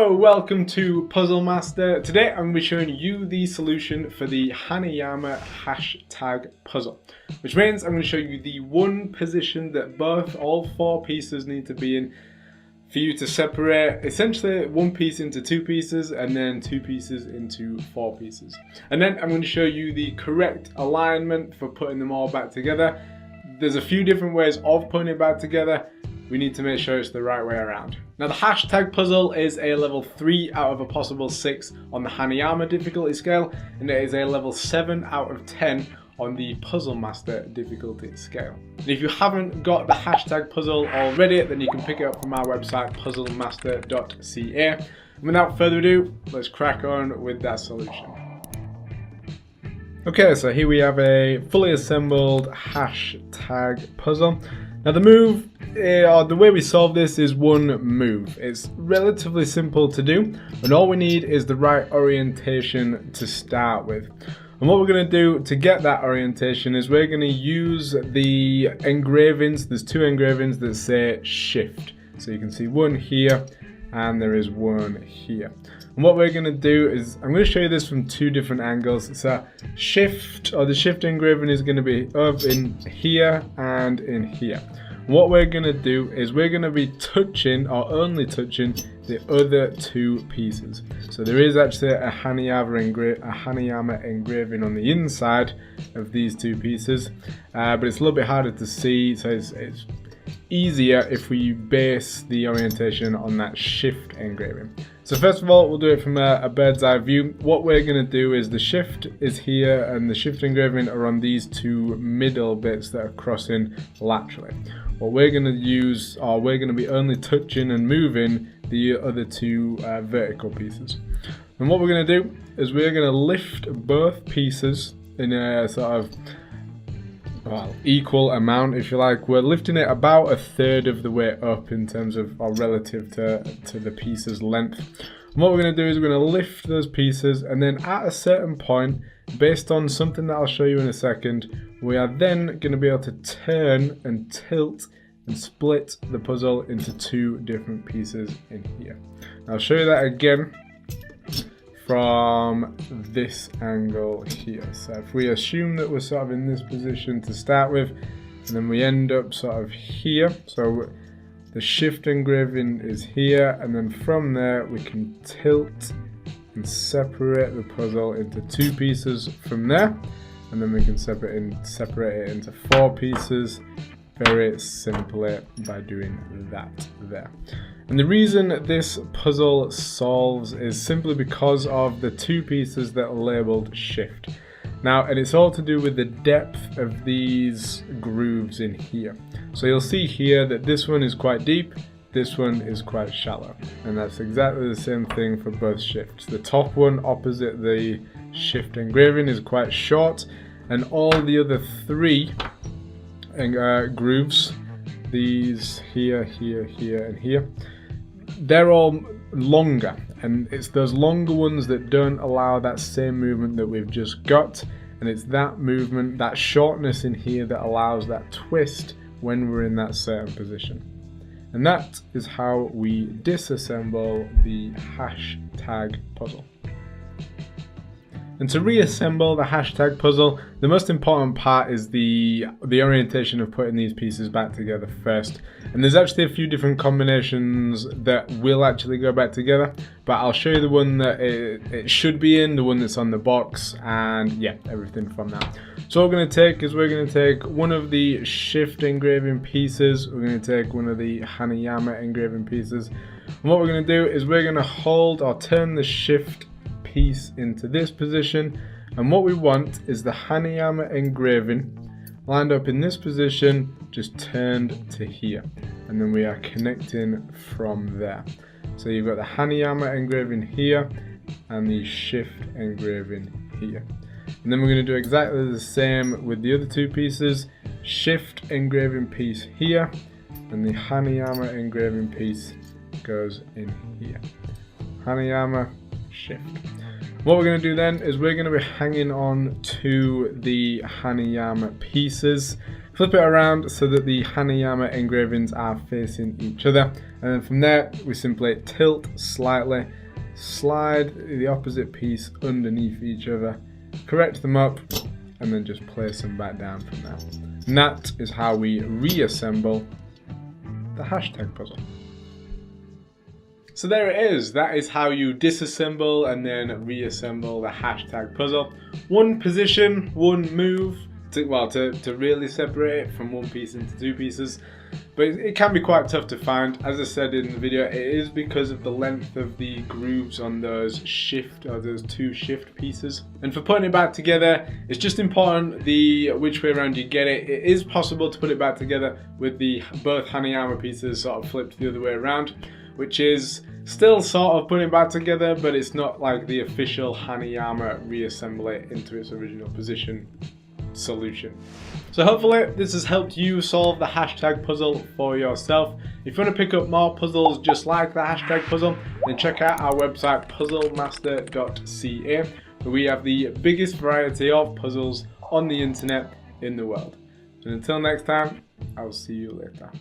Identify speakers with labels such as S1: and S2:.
S1: Hello, welcome to Puzzle Master. Today I'm going to be showing you the solution for the Hanayama hashtag puzzle, which means I'm going to show you the one position that all four pieces need to be in for you to separate essentially one piece into two pieces and then two pieces into four pieces. And then I'm going to show you the correct alignment for putting them all back together. There's a few different ways of putting it back together. We need to make sure it's the right way around. Now the hashtag puzzle is a level 3 out of a possible 6 on the Hanayama difficulty scale, and it is a level 7 out of 10 on the Puzzle Master difficulty scale. And if you haven't got the hashtag puzzle already, then you can pick it up from our website puzzlemaster.ca. And without further ado, let's crack on with that solution. Okay, so here we have a fully assembled hashtag puzzle. Now the move, or the way we solve this is one move. It's relatively simple to do, and all we need is the right orientation to start with. And what we're going to do to get that orientation is we're going to use the engravings. There's two engravings that say shift. So you can see one here and there is one here. And what we're going to do is, I'm going to show you this from two different angles. So shift, or the shift engraving, is going to be up in here and in here. What we're going to do is we're going to be touching, or only touching, the other two pieces. So there is actually a Hanayama engraving on the inside of these two pieces, but it's a little bit harder to see, so it's easier if we base the orientation on that shift engraving. So first of all, we'll do it from a bird's eye view. What we're going to do is the shift is here and the shift engraving are on these two middle bits that are crossing laterally. What we're going to use, or we're going to be only touching and moving the other two vertical pieces. And what we're going to do is we're going to lift both pieces in a sort of equal amount, if you like. We're lifting it about a third of the way up in terms of, or relative to the piece's length. And what we're going to do is we're going to lift those pieces, and then at a certain point, based on something that I'll show you in a second, we are then going to be able to turn and tilt and split the puzzle into two different pieces in here. And I'll show you that again from this angle here. So if we assume that we're sort of in this position to start with, and then we end up sort of here, so the shift engraving is here, and then from there we can tilt and separate the puzzle into two pieces from there, and then we can separate it into four pieces very simply by doing that there. And the reason this puzzle solves is simply because of the two pieces that are labeled shift. Now, and it's all to do with the depth of these grooves in here. So you'll see here that this one is quite deep, this one is quite shallow. And that's exactly the same thing for both shifts. The top one opposite the shift engraving is quite short, and all the other three grooves, these here, here, here, and here, they're all longer, and it's those longer ones that don't allow that same movement that we've just got, and it's that movement, that shortness in here, that allows that twist when we're in that certain position. And that is how we disassemble the hashtag puzzle. And to reassemble the hashtag puzzle, the most important part is the orientation of putting these pieces back together first. And there's actually a few different combinations that will actually go back together, but I'll show you the one that it should be in, the one that's on the box, and yeah, everything from that. So what we're going to take is we're going to take one of the shift engraving pieces, we're going to take one of the Hanayama engraving pieces, and what we're going to do is we're going to hold or turn the shift piece into this position, and what we want is the Hanayama engraving lined up in this position, just turned to here, and then we are connecting from there. So you've got the Hanayama engraving here and the shift engraving here, and then we're going to do exactly the same with the other two pieces. Shift engraving piece here, and the Hanayama engraving piece goes in here. Hanayama, shift. What we're going to do then is we're going to be hanging on to the Hanayama pieces Flip it around so that the Hanayama engravings are facing each other, and then from there we simply tilt slightly, slide the opposite piece underneath each other, correct them up, and then just place them back down from there. And that is how we reassemble the hashtag puzzle. So there it is. That is how you disassemble and then reassemble the hashtag puzzle. One position, one move to really separate it from one piece into two pieces. But it can be quite tough to find. As I said in the video, it is because of the length of the grooves on those those two shift pieces. And for putting it back together, it's just important which way around you get it. It is possible to put it back together with both Hanayama pieces sort of flipped the other way around, which is still sort of putting it back together, but it's not like the official Hanayama reassemble it into its original position solution. So hopefully this has helped you solve the hashtag puzzle for yourself. If you want to pick up more puzzles just like the hashtag puzzle, then check out our website puzzlemaster.ca, where we have the biggest variety of puzzles on the internet in the world. And until next time, I'll see you later.